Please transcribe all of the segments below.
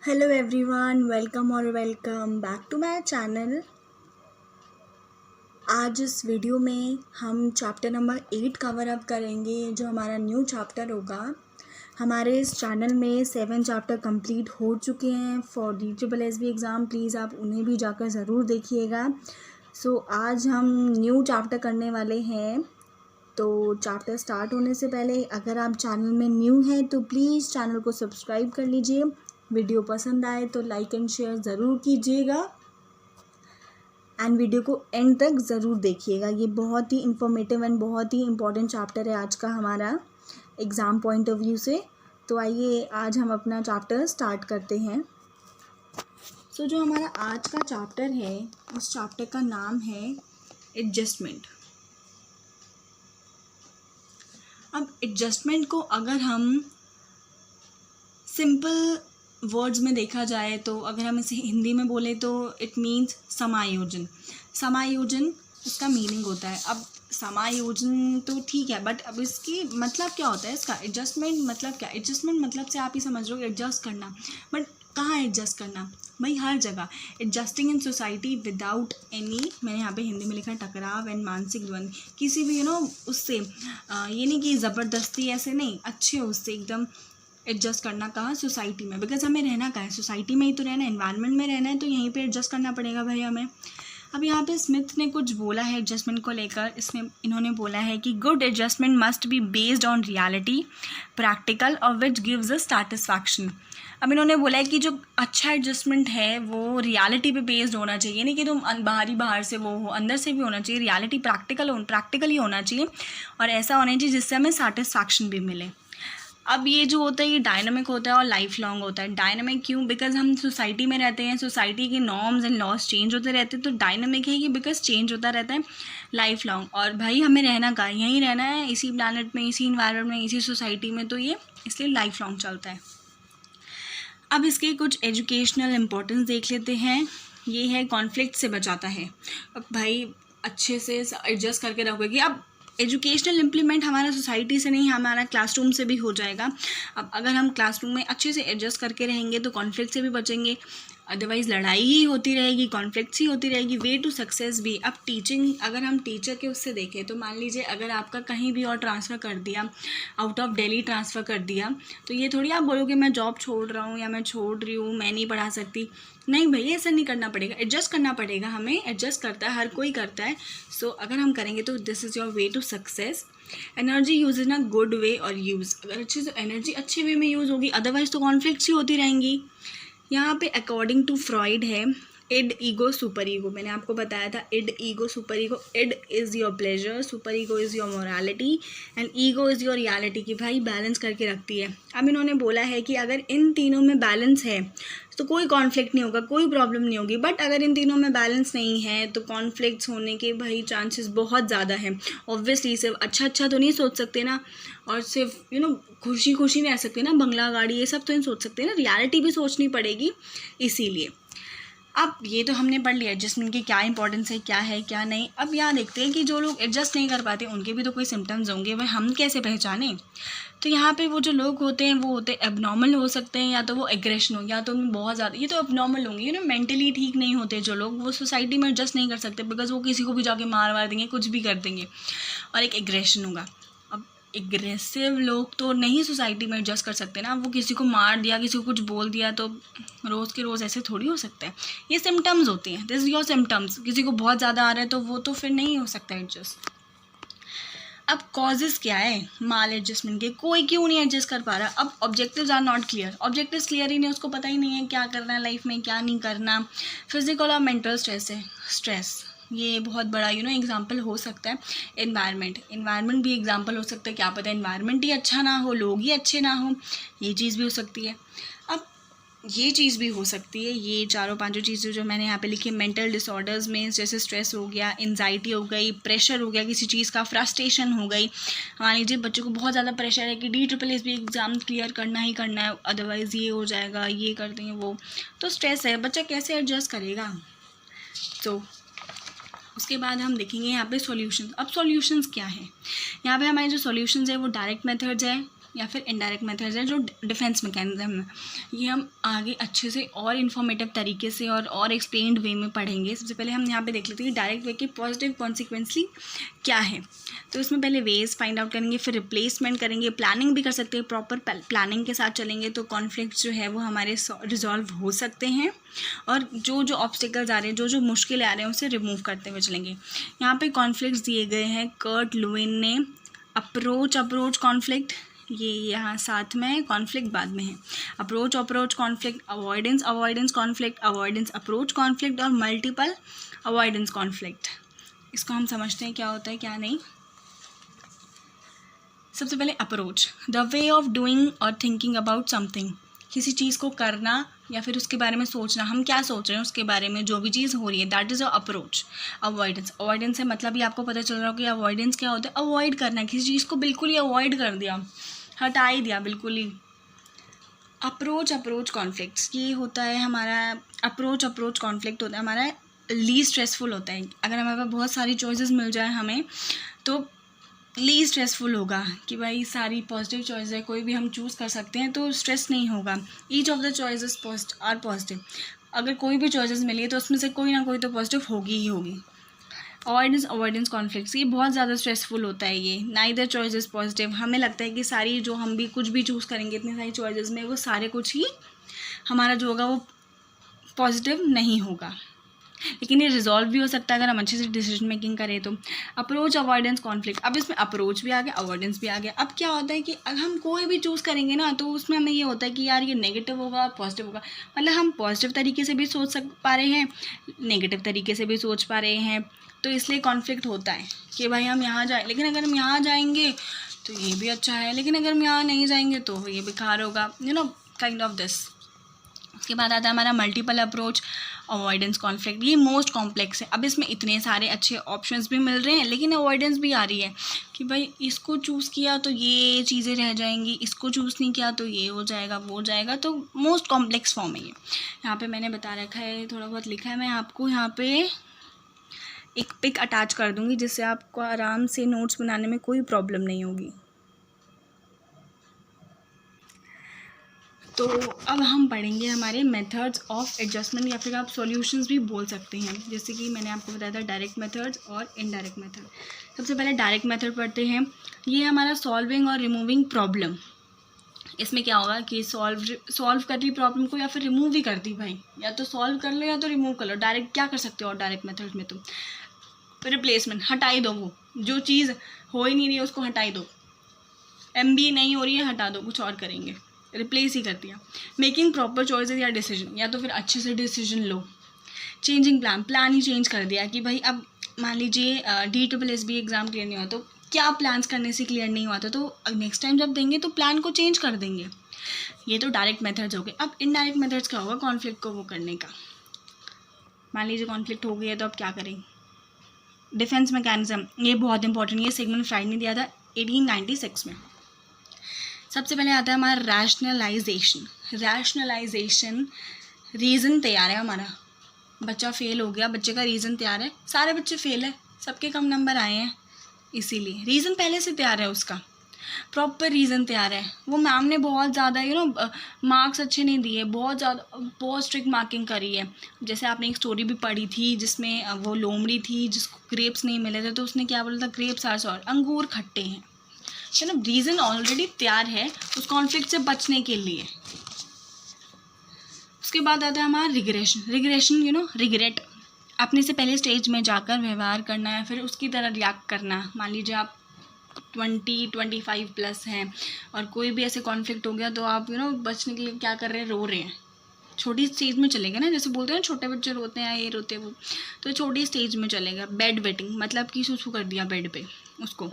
Hello everyone, welcome back to my channel. आज इस video में हम चैप्टर नंबर 8 कवर अप करेंगे, जो हमारा न्यू चैप्टर होगा। हमारे इस चैनल में 7 चैप्टर कंप्लीट हो चुके हैं फॉर DSSB एग्ज़ाम। प्लीज़ आप उन्हें भी जाकर ज़रूर देखिएगा। आज हम न्यू चैप्टर करने वाले हैं। तो चैप्टर स्टार्ट होने से पहले अगर आप चैनल में न्यू हैं तो प्लीज़ चैनल को सब्सक्राइब कर लीजिए। वीडियो पसंद आए तो लाइक एंड शेयर ज़रूर कीजिएगा एंड वीडियो को एंड तक ज़रूर देखिएगा। ये बहुत ही इंफॉर्मेटिव एंड बहुत ही इम्पॉर्टेंट चैप्टर है आज का हमारा एग्ज़ाम पॉइंट ऑफ व्यू से। तो आइए आज हम अपना चैप्टर स्टार्ट करते हैं। जो हमारा आज का चैप्टर है, उस चैप्टर का नाम है एडजस्टमेंट। अब एडजस्टमेंट को अगर हम सिंपल वर्ड्स में देखा जाए तो अगर हम इसे हिंदी में बोले तो इट मीन्स समायोजन। समायोजन इसका मीनिंग होता है। अब समायोजन तो ठीक है, बट अब इसकी मतलब क्या होता है इसका? एडजस्टमेंट मतलब क्या? एडजस्टमेंट मतलब से आप ही समझ लो एडजस्ट करना। बट कहाँ एडजस्ट करना? भाई हर जगह। Adjusting in society without any, मैंने यहाँ पे हिंदी में लिखा टकराव एंड मानसिक द्वंद, किसी भी उससे ये नहीं कि ज़बरदस्ती, ऐसे नहीं, अच्छे उससे एकदम एडजस्ट करना। कहाँ? सोसाइटी में। बिकॉज हमें रहना कहाँ है? सोसाइटी में ही तो रहना है, एनवायरनमेंट में रहना है, तो यहीं पे एडजस्ट करना पड़ेगा भाई हमें। अब यहाँ पे स्मिथ ने कुछ बोला है एडजस्टमेंट को लेकर। इन्होंने बोला है कि good adjustment must be based on reality, practical और विच गिव्स अ सैटिस्फैक्शन। अब इन्होंने बोला है कि जो अच्छा एडजस्टमेंट है वो रियलिटी पे बेस्ड होना चाहिए, नहीं कि तुम बाहर से वो हो, अंदर से भी होना चाहिए। रियलिटी प्रैक्टिकल ही होना चाहिए और ऐसा होना चाहिए जिससे हमें सैटिस्फैक्शन भी मिले। अब ये जो होता है ये डायनामिक होता है और लाइफ लॉन्ग होता है। डायनामिक क्यों? बिकॉज हम सोसाइटी में रहते हैं, सोसाइटी के नॉर्म्स एंड लॉज चेंज होते रहते हैं। तो डायनामिक है कि बिकॉज चेंज होता रहता है, लाइफ लॉन्ग। और भाई हमें रहना कहाँ? यहीं रहना है, इसी प्लानट में, इसी इन्वायरमेंट में, इसी सोसाइटी में, तो ये इसलिए लाइफ लॉन्ग चलता है। अब इसके कुछ एजुकेशनल इम्पोर्टेंस देख लेते हैं। ये है कॉन्फ्लिक्ट से बचाता है। अब भाई अच्छे से एडजस्ट करके रखोगे। अब एजुकेशनल इम्प्लीमेंट हमारा सोसाइटी से नहीं, हमारा क्लासरूम से भी हो जाएगा। अब अगर हम क्लासरूम में अच्छे से एडजस्ट करके रहेंगे तो कॉन्फ्लिक्ट से भी बचेंगे। अदरवाइज़ लड़ाई ही होती रहेगी, कॉन्फ्लिक्ट्स ही होती रहेगी। वे टू सक्सेस भी। अब टीचिंग, अगर हम टीचर के उससे देखें तो मान लीजिए अगर आपका कहीं भी और ट्रांसफ़र कर दिया, आउट ऑफ दिल्ली ट्रांसफ़र कर दिया, तो ये थोड़ी आप बोलोगे मैं जॉब छोड़ रहा हूँ या मैं छोड़ रही हूँ, मैं नहीं पढ़ा सकती। नहीं भैया, ऐसा नहीं करना पड़ेगा, एडजस्ट करना पड़ेगा हमें। एडजस्ट करता है, हर कोई करता है। अगर हम करेंगे तो this is your way to success. Energy use in a good way और यूज़, अगर अच्छे से एनर्जी अच्छे वे में यूज़ होगी, अदरवाइज़ तो कॉन्फ्लिक्ट्स ही होती रहेंगी। यहाँ पे अकॉर्डिंग टू फ्रॉइड है इड ईगो सुपर ईगो। मैंने आपको बताया था id ego super ego. Id is your pleasure, super ego is your morality and ego is your reality, की भाई बैलेंस करके रखती है। अब इन्होंने बोला है कि अगर इन तीनों में बैलेंस है तो कोई कॉन्फ्लिक्ट नहीं होगा, कोई प्रॉब्लम नहीं होगी। बट अगर इन तीनों में बैलेंस नहीं है तो कॉन्फ्लिक्ट्स होने के भाई चांसेस बहुत ज़्यादा हैं। ऑब्वियसली सिर्फ अच्छा तो नहीं सोच सकते ना, और सिर्फ खुशी खुशी नहीं रह सकते ना, बंगला गाड़ी ये सब तो नहीं सोच सकते ना, रियलिटी भी सोचनी पड़ेगी। इसीलिए अब ये तो हमने पढ़ लिया एडजस्टमेंट की क्या इंपॉर्टेंस है, क्या है क्या नहीं। अब यहाँ देखते हैं कि जो लोग एडजस्ट नहीं कर पाते उनके भी तो कोई सिम्टम्स होंगे, भाई हम कैसे पहचानें? तो यहाँ पे वो जो लोग होते हैं वो होते हैं एबनॉर्मल हो सकते हैं, या तो वो एग्रेशन हो, या तो उनमें बहुत ज़्यादा, ये तो एबनॉर्मल होंगे। मेंटली ठीक नहीं होते जो लोग, वो सोसाइटी में एडजस्ट नहीं कर सकते बिकॉज वो किसी को भी जाके मार वार देंगे, कुछ भी कर देंगे। और एक एग्रेशन होगा। अब एग्रेसिव लोग तो नहीं सोसाइटी में एडजस्ट कर सकते ना। वो किसी को मार दिया, किसी को कुछ बोल दिया तो रोज़ के रोज़ ऐसे थोड़ी हो सकता है। ये सिम्टम्स होते हैं, दिस योर सिम्टम्स। किसी को बहुत ज़्यादा आ रहा है तो वो तो फिर नहीं हो सकता एडजस्ट। अब कॉजेज़ क्या है माल एडजस्टमेंट के? कोई क्यों नहीं एडजस्ट कर पा रहा? अब objectives are not clear. Objectives clear ही नहीं, उसको पता ही नहीं है क्या करना है लाइफ में, क्या नहीं करना। फिजिकल और मेंटल स्ट्रेस है। स्ट्रेस ये बहुत बड़ा एग्जाम्पल हो सकता है। एनवायरनमेंट भी एग्जाम्पल हो सकता है। क्या पता एनवायरनमेंट ही अच्छा ना हो, लोग ही अच्छे ना हो, ये चीज़ भी हो सकती है। अब ये चीज़ भी हो सकती है। ये चारों पांचों चीज़ें जो मैंने यहाँ पे लिखी, मेंटल डिसऑर्डर्स में जैसे स्ट्रेस हो गया, एंजाइटी हो गई, प्रेशर हो गया किसी चीज़ का, फ्रस्ट्रेशन हो गई। मान लीजिए बच्चों को बहुत ज़्यादा प्रेशर है कि DSSB एग्ज़ाम क्लियर करना ही करना है, अदरवाइज़ ये हो जाएगा, ये कर देंगे वो, तो स्ट्रेस है, बच्चा कैसे एडजस्ट करेगा? तो उसके बाद हम देखेंगे यहाँ पे सॉल्यूशंस। अब सॉल्यूशंस क्या है? यहाँ पे हमारे जो सॉल्यूशंस है वो डायरेक्ट मेथड्स है, या फिर इनडायरेक्ट मेथड्स है जो डिफेंस मैकेनिज्म है, ये हम आगे अच्छे से और इन्फॉर्मेटिव तरीके से और एक्सप्लेन्ड वे में पढ़ेंगे। सबसे पहले हम यहाँ पे देख लेते हैं कि डायरेक्ट वे के पॉजिटिव कॉन्सिक्वेंसली क्या है। तो इसमें पहले वेज फाइंड आउट करेंगे, फिर रिप्लेसमेंट करेंगे, प्लानिंग भी कर सकते हैं। प्रॉपर प्लानिंग के साथ चलेंगे तो कॉन्फ्लिक्ट जो है वो हमारे रिजॉल्व हो सकते हैं, और जो जो ऑब्स्टिकल्स आ रहे हैं, जो जो मुश्किलें आ रहे हैं उसे रिमूव करते हुए चलेंगे। यहाँ पे कॉन्फ्लिक्ट्स दिए गए हैं कर्ट लुईन ने। अप्रोच कॉन्फ्लिक्ट ये यहाँ साथ में है, कॉन्फ्लिक्ट बाद में है। Approach conflict, avoidance conflict, avoidance approach conflict और मल्टीपल अवॉइडेंस कॉन्फ्लिक्ट। इसको हम समझते हैं क्या होता है क्या नहीं। सबसे पहले approach, the way of doing और थिंकिंग अबाउट समथिंग, किसी चीज़ को करना या फिर उसके बारे में सोचना, हम क्या सोच रहे हैं उसके बारे में, जो भी चीज़ हो रही है, that is a approach. Avoidance से मतलब ही आपको पता चल रहा हो कि अवॉइडेंस क्या होता है। अवॉइड करना, किसी चीज़ को बिल्कुल ही अवॉइड कर दिया, हटा ही दिया बिल्कुल ही। अप्रोच कॉन्फ्लिक्ट्स, ये होता है हमारा अप्रोच कॉन्फ्लिक्ट होता है हमारा लीस्ट स्ट्रेसफुल होता है। अगर हमारे पास बहुत सारी चॉइसेस मिल जाए हमें तो लीस्ट स्ट्रेसफुल होगा कि भाई सारी पॉजिटिव चॉइस है, कोई भी हम चूज़ कर सकते हैं तो स्ट्रेस नहीं होगा। Each of the choices are positive, अगर कोई भी चॉइसेस मिली है तो उसमें से कोई ना कोई तो पॉजिटिव होगी ही होगी। अवॉइडेंस कॉन्फ्लिक्ट्स, ये बहुत ज़्यादा स्ट्रेसफुल होता है। ये नाइदर चॉइस इज़ पॉजिटिव, हमें लगता है कि सारी जो हम भी कुछ भी चूज़ करेंगे इतनी सारी चॉइसेस में, वो सारे कुछ ही हमारा जो होगा वो पॉजिटिव नहीं होगा, लेकिन ये रिजॉल्व भी हो सकता है अगर हम अच्छे से डिसीजन मेकिंग करें तो। अप्रोच अवॉइडेंस कॉन्फ्लिक्ट, अब इसमें अप्रोच भी आ गया, अवॉइडेंस भी आ गया। अब क्या होता है कि अगर हम कोई भी चूज़ करेंगे ना तो उसमें हमें ये होता है कि यार ये नेगेटिव होगा पॉजिटिव होगा, मतलब हम पॉजिटिव तरीके से भी सोच पा रहे हैं, नेगेटिव तरीके से भी सोच पा रहे हैं, तो इसलिए कॉन्फ्लिक्ट होता है कि भाई हम यहाँ जाए, लेकिन अगर हम यहाँ जाएंगे तो ये भी अच्छा है, लेकिन अगर हम यहाँ नहीं जाएंगे तो ये बेकार होगा, काइंड ऑफ दिस। उसके बाद आता है हमारा मल्टीपल अप्रोच अवॉइडेंस कॉन्फ्लिक्ट, ये मोस्ट कॉम्प्लेक्स है। अब इसमें इतने सारे अच्छे ऑप्शंस भी मिल रहे हैं लेकिन अवॉइडेंस भी आ रही है कि भाई इसको चूज़ किया तो ये चीज़ें रह जाएंगी, इसको चूज़ नहीं किया तो ये हो जाएगा वो हो जाएगा, तो मोस्ट कॉम्प्लेक्स फॉर्म है ये। यहाँ पे मैंने बता रखा है, थोड़ा बहुत लिखा है, मैं आपको यहाँ पे एक पिक अटैच कर दूँगी जिससे आपको आराम से नोट्स बनाने में कोई प्रॉब्लम नहीं होगी। तो अब हम पढ़ेंगे हमारे मेथड्स ऑफ एडजस्टमेंट, या फिर आप सॉल्यूशंस भी बोल सकते हैं, जैसे कि मैंने आपको बताया था डायरेक्ट मेथड्स और इनडायरेक्ट मेथड। सबसे पहले डायरेक्ट मेथड पढ़ते हैं। ये हमारा सॉल्विंग और रिमूविंग प्रॉब्लम। इसमें क्या होगा कि सॉल्व कर दी प्रॉब्लम को या फिर रिमूव ही कर दी भाई, या तो सॉल्व कर लो या तो रिमूव कर लो। डायरेक्ट क्या कर सकते हो और डायरेक्ट मेथड में तो रिप्लेसमेंट, हटाई दो, वो जो चीज़ हो ही नहीं रही है उसको हटाई दो, MBA नहीं हो रही है हटा दो, कुछ और करेंगे, रिप्लेस ही कर दिया। मेकिंग प्रॉपर चॉइसेस या डिसीजन, या तो फिर अच्छे से डिसीजन लो। चेंजिंग प्लान ही चेंज कर दिया कि भाई अब मान लीजिए DSSB एग्ज़ाम क्लियर नहीं हुआ तो क्या प्लान्स करने से क्लियर नहीं हुआ था, तो नेक्स्ट टाइम जब देंगे तो प्लान को चेंज कर देंगे। ये तो डायरेक्ट मेथड्स हो गए। अब इनडायरेक्ट मेथड्स क्या होगा कॉन्फ्लिक्ट को वो करने का। मान लीजिए कॉन्फ्लिक्ट हो गया तो अब क्या करें, डिफेंस मैकेनिज्म, ये बहुत इंपॉर्टेंट, ये सिगमंड फ्राइड ने दिया था 1896 में। सबसे पहले आता है हमारा रैशनलाइजेशन। रीज़न तैयार है हमारा, बच्चा फेल हो गया, बच्चे का रीज़न तैयार है, सारे बच्चे फेल है, सबके कम नंबर आए हैं, इसीलिए रीज़न पहले से तैयार है, उसका प्रॉपर रीज़न तैयार है। वो मैम ने बहुत ज़्यादा मार्क्स अच्छे नहीं दिए, बहुत स्ट्रिक्ट मार्किंग करी है। जैसे आपने एक स्टोरी भी पढ़ी थी जिसमें वो लोमड़ी थी जिसको ग्रेप्स नहीं मिले थे, तो उसने क्या बोला था, ग्रेप्स आर सॉर, अंगूर खट्टे हैं। चलो रीज़न ऑलरेडी तैयार है उस कॉन्फ्लिक्ट से बचने के लिए। उसके बाद आता है हमारा रिग्रेशन, रिग्रेट, अपने से पहले स्टेज में जाकर व्यवहार करना है, फिर उसकी तरह रिएक्ट करना। मान लीजिए आप 20-25 प्लस हैं और कोई भी ऐसे कॉन्फ्लिक्ट हो गया तो आप बचने के लिए क्या कर रहे हैं, रो रहे हैं। छोटी स्टेज में चलेगा ना, जैसे बोलते हैं छोटे बच्चे रोते हैं, ये रोते हैं वो, तो छोटी स्टेज में चलेगा। बेड वेटिंग, मतलब कि सूसू कर दिया बेड पे उसको।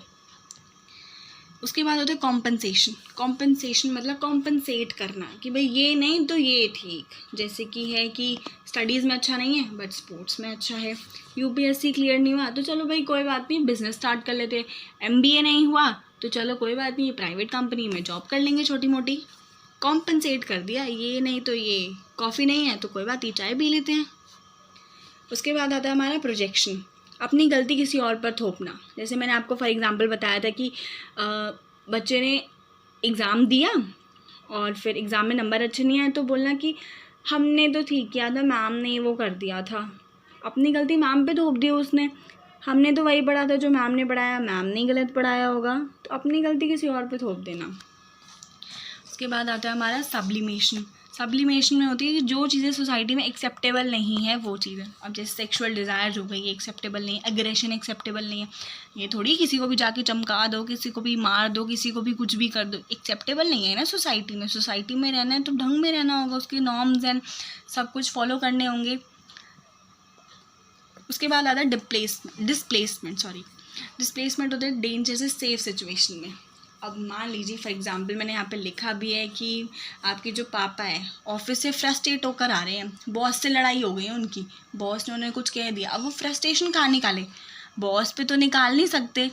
उसके बाद होता है कॉम्पनसेशन मतलब कॉम्पनसेट करना कि भाई ये नहीं तो ये ठीक। जैसे कि है कि स्टडीज़ में अच्छा नहीं है बट स्पोर्ट्स में अच्छा है, UPSC क्लियर नहीं हुआ तो चलो भाई कोई बात नहीं बिज़नेस स्टार्ट कर लेते, MBA नहीं हुआ तो चलो कोई बात नहीं प्राइवेट कंपनी में जॉब कर लेंगे छोटी मोटी। कॉम्पनसेट कर दिया, ये नहीं तो ये, कॉफ़ी नहीं है तो कोई बात नहीं चाय पी लेते हैं। उसके बाद आता है हमारा प्रोजेक्शन, अपनी गलती किसी और पर थोपना। जैसे मैंने आपको फॉर एग्जांपल बताया था कि बच्चे ने एग्ज़ाम दिया और फिर एग्ज़ाम में नंबर अच्छे नहीं आए तो बोलना कि हमने तो ठीक किया था, मैम ने वो कर दिया था। अपनी गलती मैम पे थोप दी उसने। हमने तो वही पढ़ा था जो मैम ने पढ़ाया, मैम ने गलत पढ़ाया होगा, तो अपनी गलती किसी और पे थोप देना। उसके बाद आता है हमारा सब्लिमेशन। सब्लिमेशन में होती है कि जो चीज़ें सोसाइटी में एक्सेप्टेबल नहीं है वो चीज़ें, अब जैसे सेक्सुअल डिज़ायर हो गई, ये एक्सेप्टेबल नहीं है, एग्रेशन एक्सेप्टेबल नहीं है। ये थोड़ी किसी को भी जाके चमका दो, किसी को भी मार दो, किसी को भी कुछ भी कर दो, एक्सेप्टेबल नहीं है ना सोसाइटी में। सोसाइटी में रहना है तो ढंग में रहना होगा, उसके नॉर्म्स एंड सब कुछ फॉलो करने होंगे। उसके बाद आता है डिस्प्लेसमेंट होता है डेंजर से सेफ सिचुएशन में। अब मान लीजिए फॉर एग्जांपल मैंने यहाँ पे लिखा भी है कि आपके जो पापा है ऑफिस से फ्रस्ट्रेट होकर आ रहे हैं, बॉस से लड़ाई हो गई है उनकी, बॉस ने उन्हें कुछ कह दिया। अब वो फ्रस्ट्रेशन कहाँ निकाले? बॉस पे तो निकाल नहीं सकते,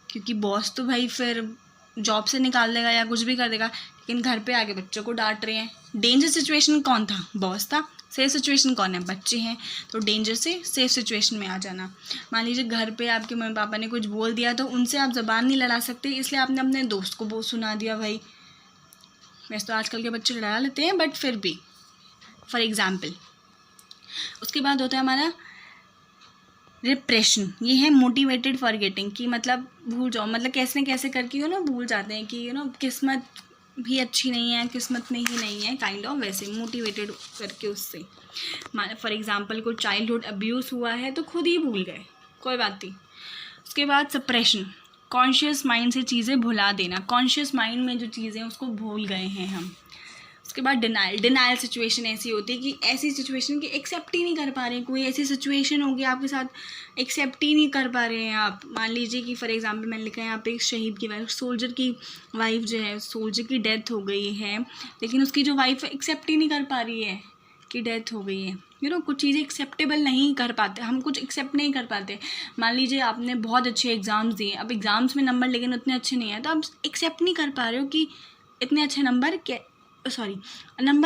क्योंकि बॉस तो भाई फिर जॉब से निकाल देगा या कुछ भी कर देगा। लेकिन घर पे आके बच्चों को डांट रहे हैं। डेंजर सिचुएशन कौन था? बॉस था। सेफ सिचुएशन कौन है? बच्चे हैं। तो डेंजर से सेफ सिचुएशन में आ जाना। मान लीजिए घर पे आपके मम्मी पापा ने कुछ बोल दिया तो उनसे आप ज़बान नहीं लड़ा सकते, इसलिए आपने अपने दोस्त को बहुत सुना दिया। भाई वैसे तो आजकल के बच्चे लड़ा लेते हैं, बट फिर भी फॉर एग्ज़ाम्पल। उसके बाद होता है हमारा रिप्रेशन। ये है मोटिवेटेड फॉरगेटिंग, कि मतलब भूल जाओ, मतलब कैसे न कैसे करके भूल जाते हैं कि किस्मत भी अच्छी नहीं है, किस्मत में ही नहीं है, काइंड ऑफ वैसे मोटिवेटेड करके उससे। फॉर एग्जांपल कोई चाइल्डहुड अब्यूज़ हुआ है तो खुद ही भूल गए, कोई बात नहीं। उसके बाद सप्रेशन, कॉन्शियस माइंड से चीज़ें भुला देना। कॉन्शियस माइंड में जो चीज़ें उसको भूल गए हैं हम। उसके बाद डिनाइल सिचुएशन ऐसी होती है कि ऐसी सिचुएशन की एक्सेप्ट ही नहीं कर पा रहे हैं। कोई ऐसी सिचुएशन होगी आपके साथ, एक्सेप्ट ही नहीं कर पा रहे हैं आप। मान लीजिए कि फॉर एग्जांपल मैंने लिखा है यहाँ पे शहीद की वाइफ, सोल्जर की वाइफ जो है, सोल्जर की डेथ हो गई है, लेकिन उसकी जो वाइफ है एक्सेप्ट ही नहीं कर पा रही है कि डेथ हो गई है। कुछ चीज़ें एक्सेप्टेबल नहीं कर पाते हम, कुछ एक्सेप्ट नहीं कर पाते। मान लीजिए आपने बहुत अच्छे एग्ज़ाम्स दिए, अब एग्ज़ाम्स में नंबर लेकिन उतने अच्छे नहीं आए, तो आप एक्सेप्ट नहीं कर पा रहे हो कि इतने अच्छे नंबर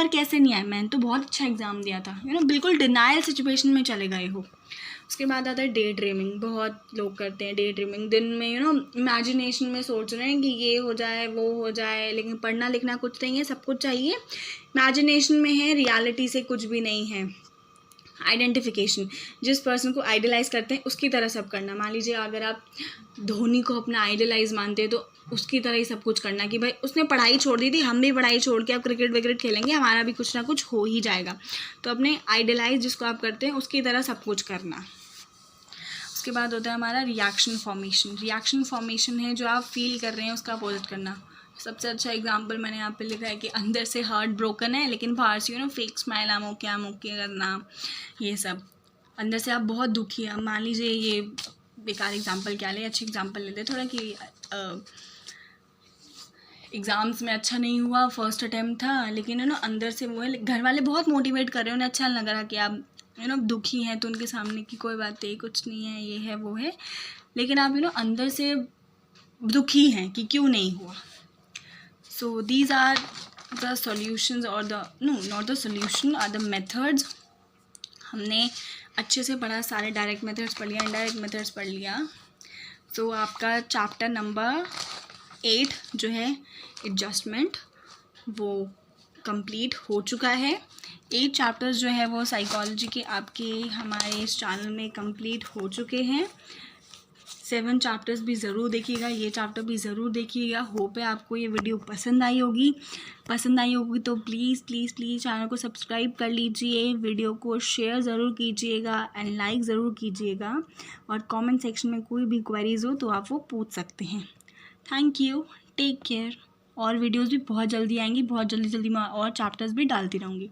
कैसे नहीं आए, मैंने तो बहुत अच्छा एग्ज़ाम दिया था। बिल्कुल डिनाइल सिचुएशन में चले गए हो। उसके बाद आता है डे ड्रीमिंग। बहुत लोग करते हैं डे ड्रीमिंग। दिन में इमेजिनेशन में सोच रहे हैं कि ये हो जाए वो हो जाए, लेकिन पढ़ना लिखना कुछ नहीं है, सब कुछ चाहिए इमेजिनेशन में है, रियलिटी से कुछ भी नहीं है। आइडेंटिफिकेशन, जिस पर्सन को आइडलाइज़ करते हैं उसकी तरह सब करना। मान लीजिए अगर आप धोनी को अपना आइडलाइज़ मानते हैं तो उसकी तरह ही सब कुछ करना, कि भाई उसने पढ़ाई छोड़ दी थी, हम भी पढ़ाई छोड़ के अब क्रिकेट विकेट खेलेंगे, हमारा भी कुछ ना कुछ हो ही जाएगा। तो अपने आइडलाइज जिसको आप करते हैं उसकी तरह सब कुछ करना। उसके बाद होता है हमारा रिएक्शन फॉर्मेशन। रिएक्शन फॉर्मेशन है जो आप फील कर रहे हैं उसका अपोजिट करना। सबसे अच्छा एग्जांपल मैंने यहाँ पे लिखा है कि अंदर से हार्ट ब्रोकन है लेकिन बाहर से फेक स्माइल, आम ओके करना, ये सब। अंदर से आप बहुत दुखी है। मान लीजिए ये बेकार एग्जांपल क्या ले, अच्छी एग्जांपल ले दे थोड़ा, कि एग्ज़ाम्स में अच्छा नहीं हुआ, फर्स्ट अटैम्प्ट था, लेकिन अंदर से वो है, घर वाले बहुत मोटिवेट कर रहे हैं, उन्हें अच्छा लग रहा कि आप दुखी हैं, तो उनके सामने कि कोई बात नहीं, कुछ नहीं है, ये है वो है, लेकिन आप अंदर से दुखी हैं कि क्यों नहीं हुआ। So these are the solutions और not the solution, are the methods. हमने अच्छे से पढ़ा, सारे डायरेक्ट मेथड्स पढ़ लिया, इनडायरेक्ट मेथड्स पढ़ लिया। सो आपका चैप्टर नंबर 8 जो है एडजस्टमेंट, वो कंप्लीट हो चुका है। 8 चैप्टर्स जो है वो साइकोलॉजी के आपके हमारे इस चैनल में कंप्लीट हो चुके हैं। 7 चैप्टर्स भी ज़रूर देखिएगा, ये चैप्टर भी ज़रूर देखिएगा। होप है आपको ये वीडियो पसंद आई होगी। तो प्लीज़ प्लीज़ प्लीज़ चैनल को सब्सक्राइब कर लीजिए, वीडियो को शेयर ज़रूर कीजिएगा एंड लाइक ज़रूर कीजिएगा, और कमेंट सेक्शन में कोई भी क्वेरीज़ हो तो आप वो पूछ सकते हैं। Thank you, take care. और वीडियोज़ भी बहुत जल्दी आएंगी, बहुत जल्दी मैं और चैप्टर्स भी डालती रहूँगी।